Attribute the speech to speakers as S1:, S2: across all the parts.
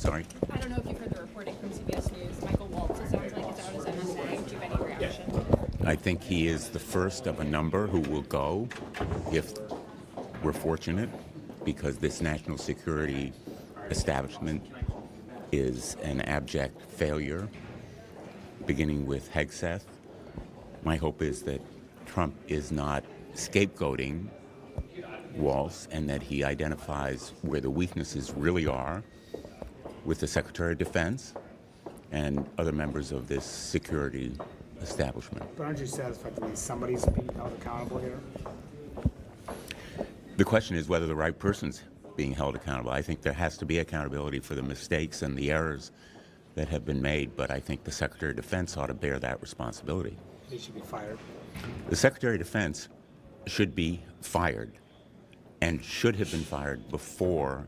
S1: sorry?
S2: I don't know if you've heard the reporting from CBS News. Michael Waltz, it sounds like, is out as MSA. Do you have any reaction?
S1: I think he is the first of a number who will go if we're fortunate, because this national security establishment is an abject failure, beginning with Hegseth. My hope is that Trump is not scapegoating Waltz and that he identifies where the weaknesses really are with the Secretary of Defense and other members of this security establishment.
S3: But aren't you satisfied that at least somebody's being held accountable here?
S1: The question is whether the right person's being held accountable. I think there has to be accountability for the mistakes and the errors that have been made, but I think the Secretary of Defense ought to bear that responsibility.
S3: He should be fired.
S1: The Secretary of Defense should be fired and should have been fired before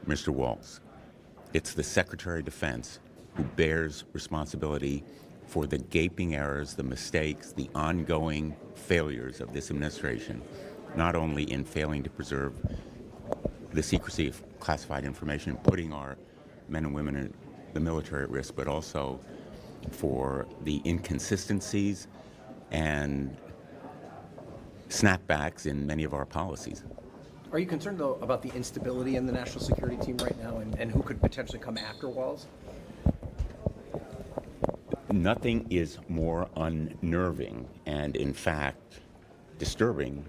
S1: Mr. Waltz. It's the Secretary of Defense who bears responsibility for the gaping errors, the mistakes, the ongoing failures of this administration, not only in failing to preserve the secrecy of classified information, putting our men and women in the military at risk, but also for the inconsistencies and snapbacks in many of our policies.
S4: Are you concerned, though, about the instability in the national security team right now and who could potentially come after Waltz?
S1: Nothing is more unnerving and, in fact, disturbing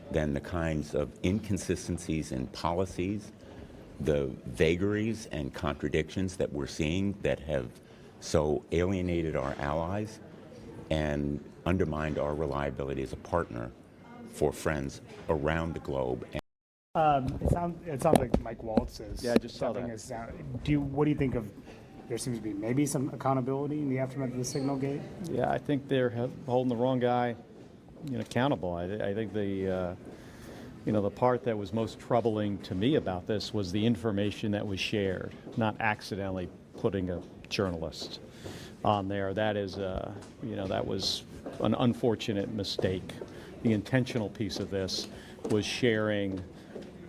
S1: than the kinds of inconsistencies in policies, the vagaries and contradictions that we're seeing that have so alienated our allies and undermined our reliability as a partner for friends around the globe.
S3: It sounds like Mike Waltz is.
S5: Yeah, I just saw that.
S3: What do you think of? There seems to be maybe some accountability in the aftermath of the Signal Gate.
S5: Yeah, I think they're holding the wrong guy, accountable. I think the part that was most troubling to me about this was the information that was shared, not accidentally putting a journalist on there. That is, that was an unfortunate mistake. The intentional piece of this was sharing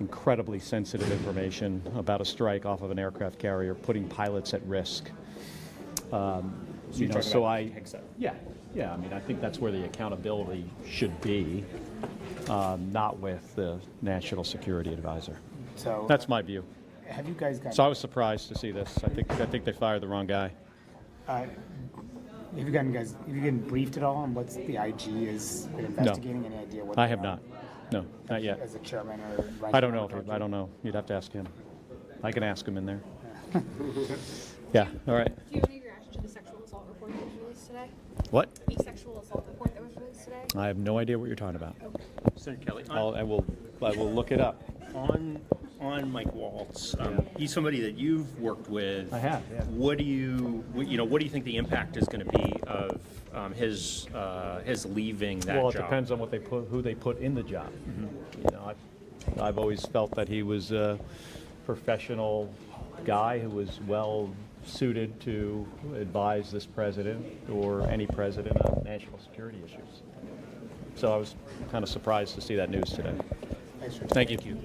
S5: incredibly sensitive information about a strike off of an aircraft carrier, putting pilots at risk. I think that's where the accountability should be, not with the national security advisor.
S3: So
S5: that's my view.
S3: Have you guys got?
S5: So I was surprised to see this. I think they fired the wrong guy.
S3: Have you been briefed at all on what the IG is investigating?
S5: No.
S3: Any idea what?
S5: I have not. No, not yet.
S3: As a chairman or?
S5: I don't know. I don't know. You'd have to ask him. I can ask him in there. Yeah. All right.
S2: Do you have any reaction to the sexual assault report that was released today?
S5: What?
S2: The sexual assault report that was released today?
S5: I have no idea what you're talking about.
S2: Okay.
S6: Senator Kelly,
S5: I will look it up.
S6: on Mike Waltz, he's somebody that you've worked with.
S5: I have, yeah.
S6: What do you think the impact is going to be of his leaving that job?
S5: Well, it depends on who they put in the job. Mm-hmm. I've always felt that he was a professional guy who was well suited to advise this president or any president on national security issues. So I was kind of surprised to see that news today.
S3: Thanks,
S5: Thank you.
S2: Thank you.